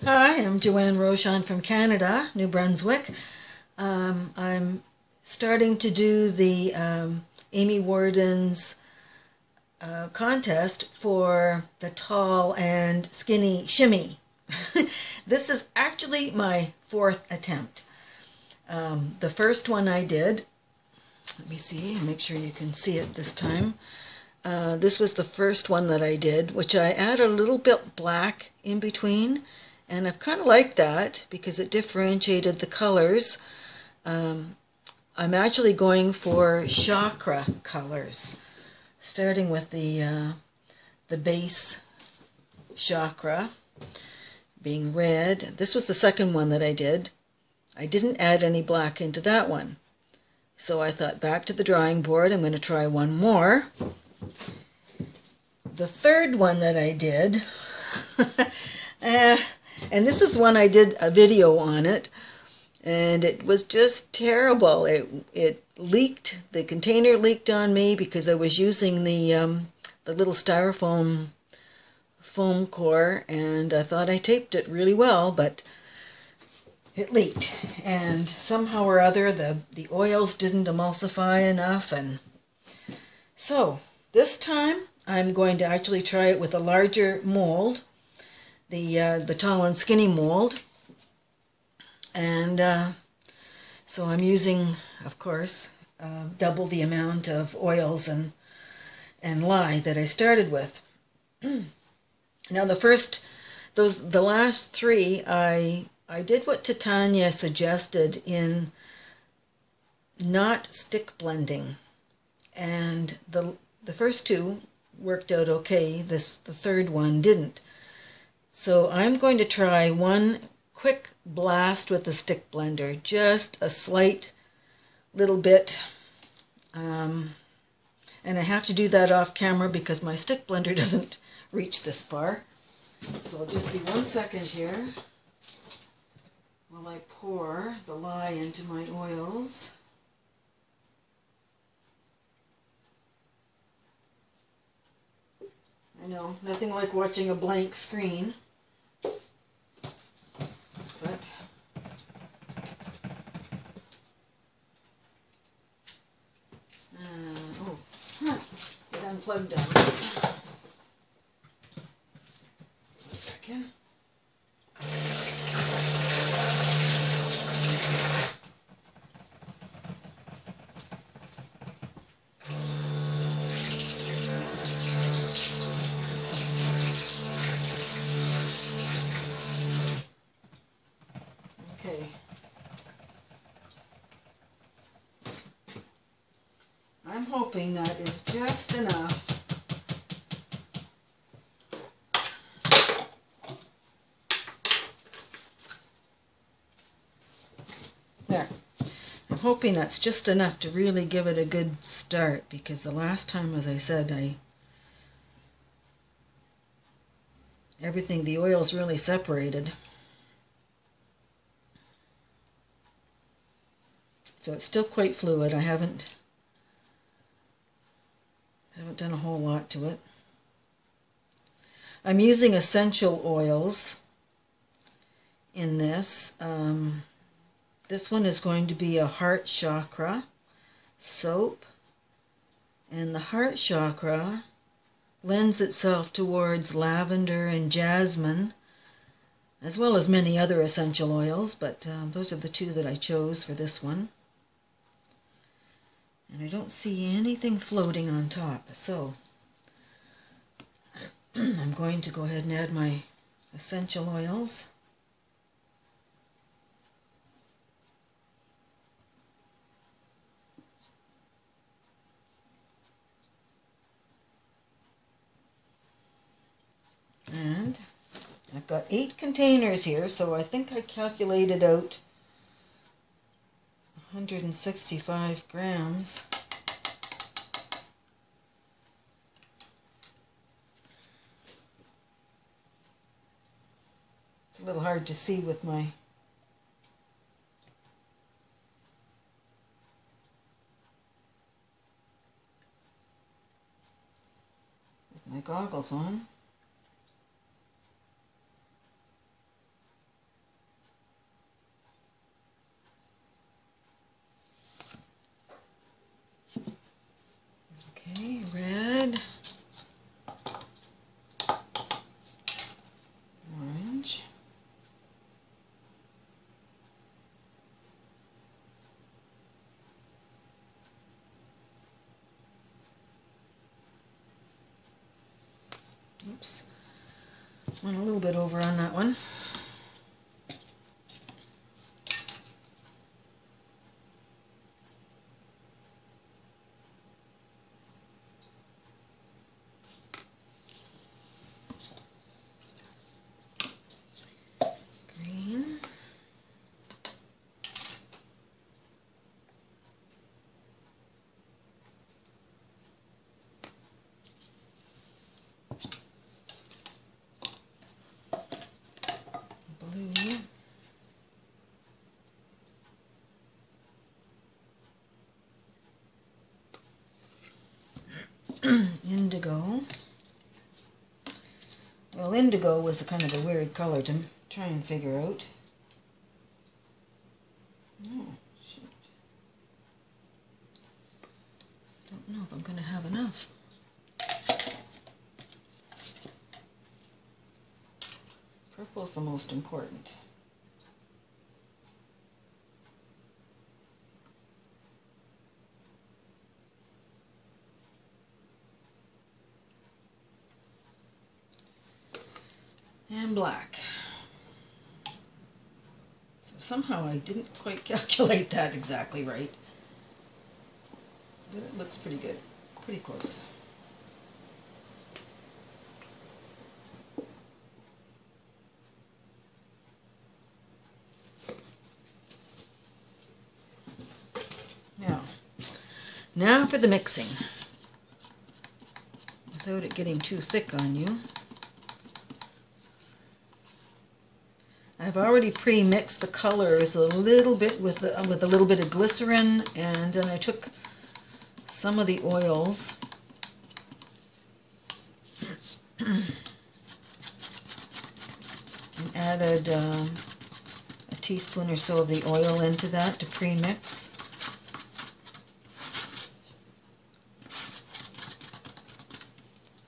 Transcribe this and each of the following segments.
Hi, I'm Joanne Rochon from Canada, New Brunswick. I'm starting to do the Amy Warden's contest for the tall and skinny shimmy. This is actually my fourth attempt. The first one I did, let me see, make sure you can see it this time. This was the first one that I did, which I added a little bit black in between. And I've kind of liked that because it differentiated the colors. I'm actually going for Chakra colors, starting with the base Chakra being red. This was the second one that I did. I didn't add any black into that one. So I thought, back to the drawing board, I'm going to try one more. The third one that I did, and this is one I did a video on it, and it was just terrible. It leaked. The container leaked on me because I was using the little styrofoam foam core, and I thought I taped it really well, but it leaked. And somehow or other, the oils didn't emulsify enough, and so this time I'm going to actually try it with a larger mold. The tall and skinny mold, and so I'm using, of course, double the amount of oils and lye that I started with. Now the last three, I did what Titania suggested in not stick blending, and the first two worked out okay. The third one didn't. So I'm going to try one quick blast with the stick blender, just a slight little bit, and I have to do that off camera because my stick blender doesn't reach this far. So I'll just be 1 second here while I pour the lye into my oils. I know, nothing like watching a blank screen. But it unplugged on me. 1 second. Okay. I'm hoping that is just enough. There. I'm hoping that's just enough to really give it a good start, because the last time, as I said, the oils really separated. So it's still quite fluid. I haven't done a whole lot to it. I'm using essential oils in this. This one is going to be a heart chakra soap, and the heart chakra lends itself towards lavender and jasmine, as well as many other essential oils, but those are the two that I chose for this one. And I don't see anything floating on top, so I'm going to go ahead and add my essential oils. And I've got 8 containers here, so I think I calculated out 165 grams. It's a little hard to see with my goggles on. Oops. Went a little bit over on that one. Green. Blue. Indigo. Well, indigo was a kind of a weird color to try and figure out. Oh, shoot. Don't know if I'm going to have enough. Purple's the most important. And black. So somehow I didn't quite calculate that exactly right. But it looks pretty good. Pretty close. Now for the mixing. Without it getting too thick on you. I've already pre-mixed the colors a little bit with a little bit of glycerin, and then I took some of the oils and added a teaspoon or so of the oil into that to pre-mix.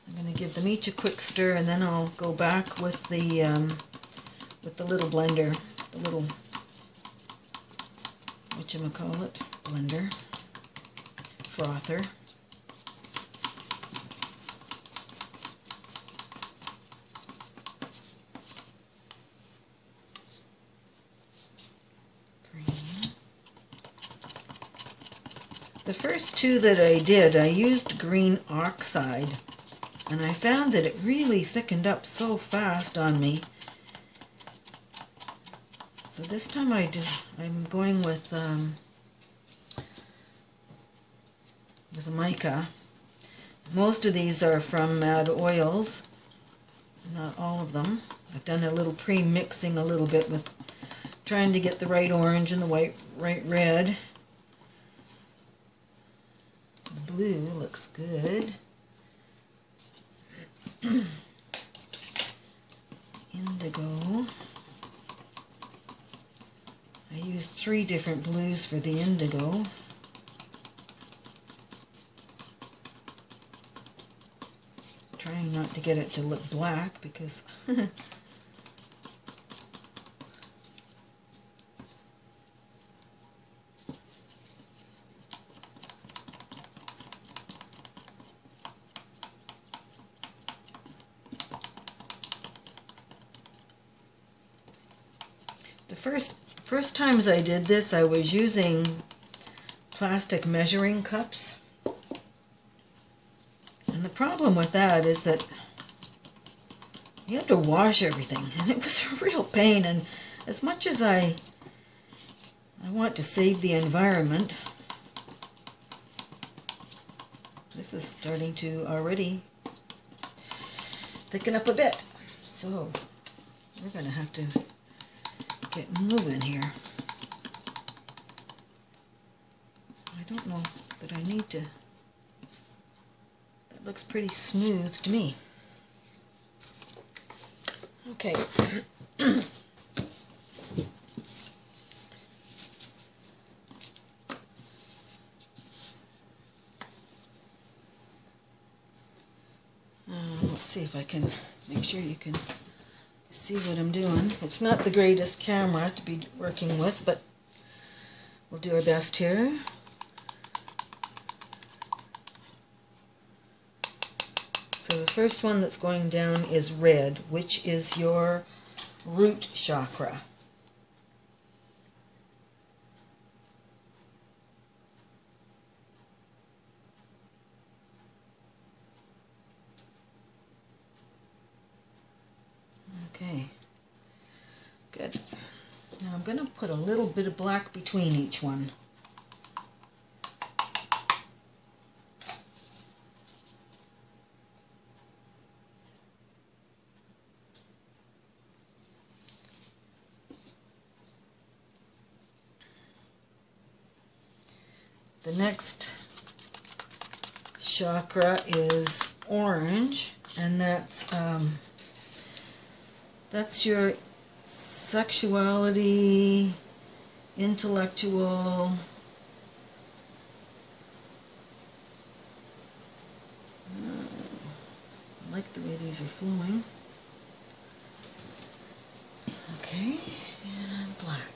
I'm going to give them each a quick stir, and then I'll go back with the little blender, the little, whatchamacallit, blender, frother. Green. The first two that I did, I used green oxide, and I found that it really thickened up so fast on me. So this time I'm going with a mica. Most of these are from Mad Oils, not all of them. I've done a little pre-mixing a little bit with trying to get the right orange and the right red. The blue looks good. Indigo. I used 3 different blues for the indigo. Trying not to get it to look black because the first times I did this, I was using plastic measuring cups. And the problem with that is that you have to wash everything, and it was a real pain. And as much as I want to save the environment, this is starting to already thicken up a bit. So we're going to have to get moving here. I don't know that I need to. That looks pretty smooth to me. Okay. Let's see if I can make sure you can see what I'm doing. It's not the greatest camera to be working with, but we'll do our best here. So the first one that's going down is red, which is your root chakra. Okay, good. Now I'm going to put a little bit of black between each one. The next chakra is orange, and that's your sexuality, intellectual, I like the way these are flowing. Okay, and black.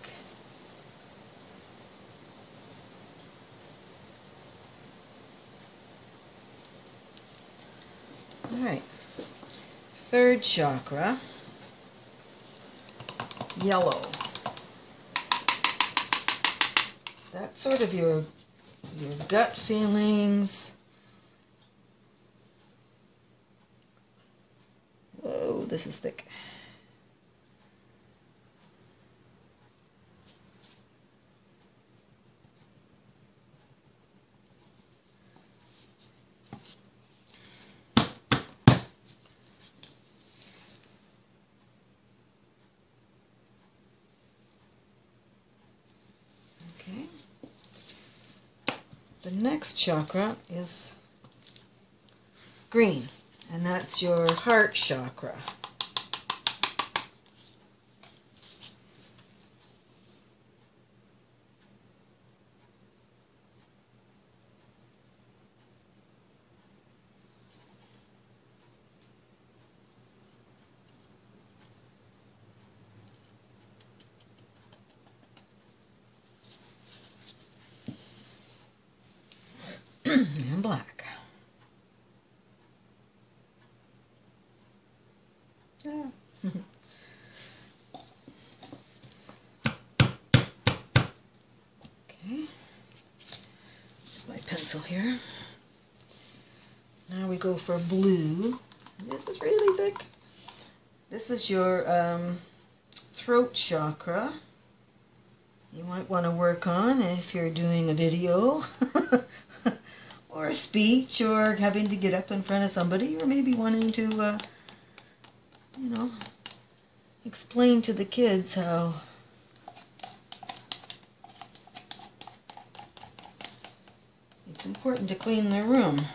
All right, third chakra, yellow. That's sort of your gut feelings. Whoa, this is thick. Okay. The next chakra is green, and that's your heart chakra. And black. Yeah. Okay. Here's my pencil here. Now we go for blue. This is really thick. This is your throat chakra. You might want to work on if you're doing a video or a speech, or having to get up in front of somebody, or maybe wanting to, you know, explain to the kids how it's important to clean their room.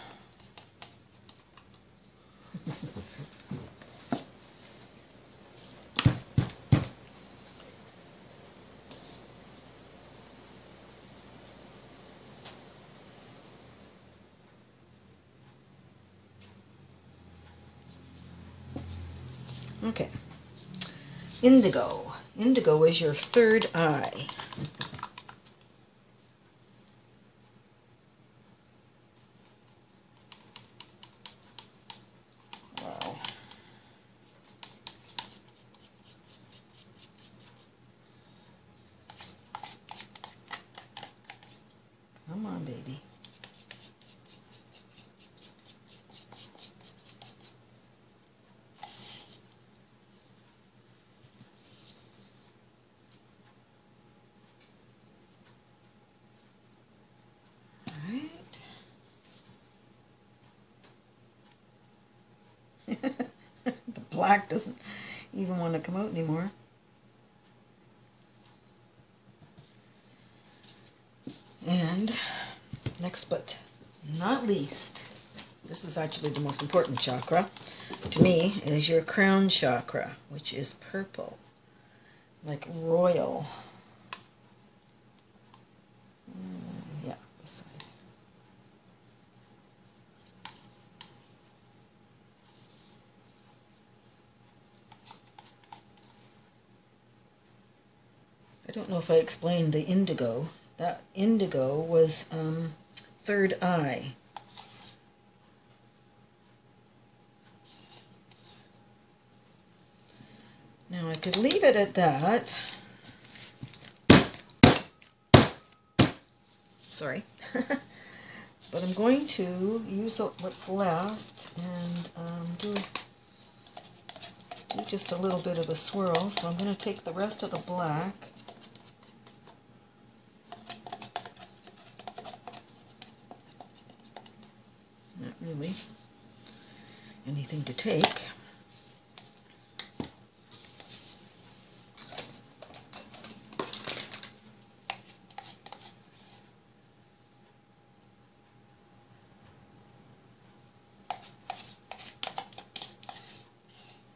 Okay, indigo. Indigo is your third eye. Wow. Come on, baby. The black doesn't even want to come out anymore. And next but not least, this is actually the most important chakra to me, is your crown chakra, which is purple, like royal. Yeah, this side. I don't know if I explained the indigo. That indigo was third eye. Now I could leave it at that. Sorry. But I'm going to use what's left and do just a little bit of a swirl. So I'm going to take the rest of the black. Not really anything to take.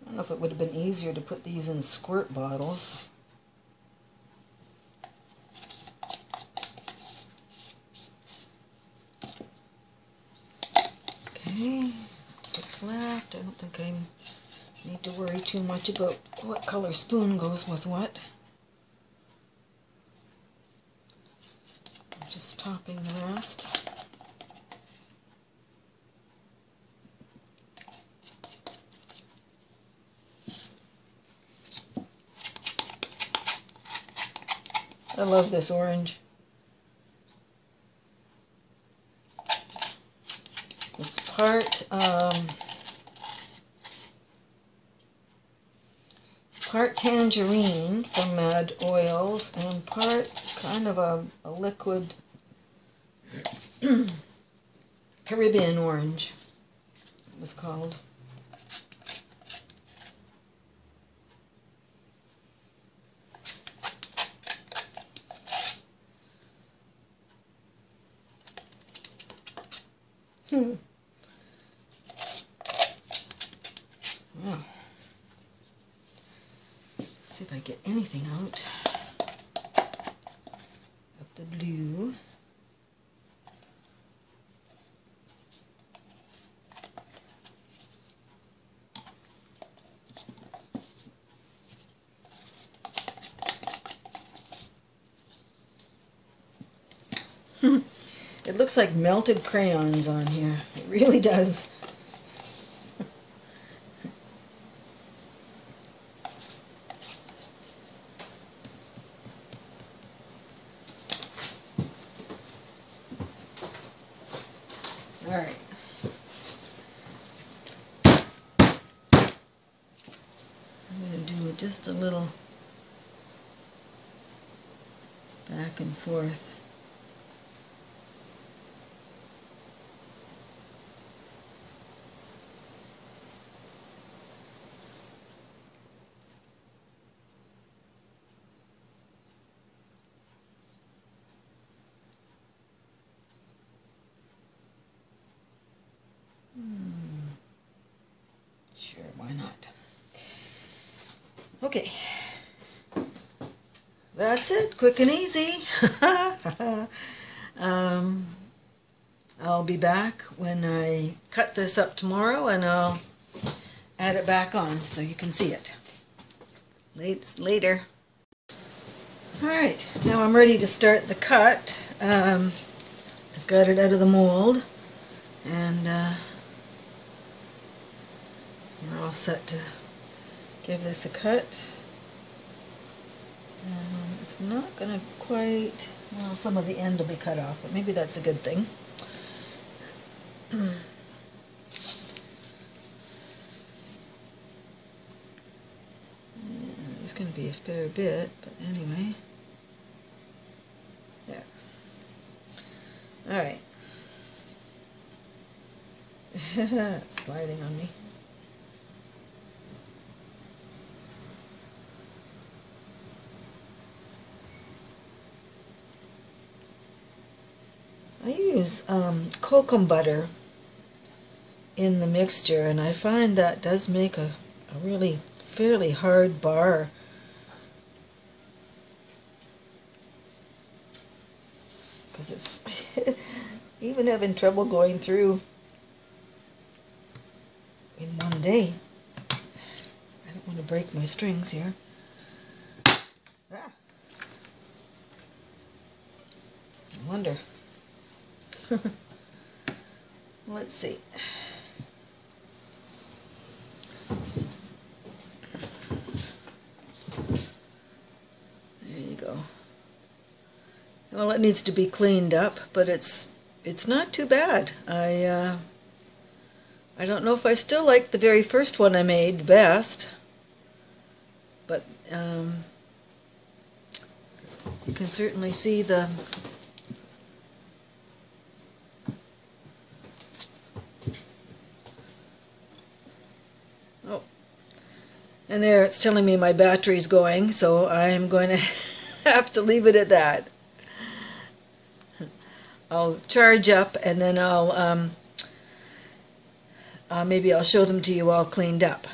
I don't know if it would have been easier to put these in squirt bottles. Okay, that's what's left. I don't think I need to worry too much about what color spoon goes with what. I'm just topping the rest. I love this orange. It's part tangerine from Mad Oils and part kind of a liquid Caribbean orange, it was called. Well, see if I get anything out of the blue. It looks like melted crayons on here. It really does. All right. I'm going to do just a little back and forth. Sure, why not? Okay. That's it, quick and easy. I'll be back when I cut this up tomorrow and I'll add it back on so you can see it. Later. Alright, now I'm ready to start the cut. I've got it out of the mold and we're all set to give this a cut. It's not going to quite, well, some of the end will be cut off, but maybe that's a good thing. There's going to be a fair bit, but anyway. There. Alright. It's sliding on me. I use cocoa butter in the mixture, and I find that does make a really fairly hard bar. Because it's even having trouble going through in one day. I don't want to break my strings here. Ah. I wonder. Let's see. Well, it needs to be cleaned up, but it's not too bad. I don't know if I still like the very first one I made the best, but you can certainly see the and there it's telling me my battery's going, so I'm going to have to leave it at that. I'll charge up and then maybe I'll show them to you all cleaned up.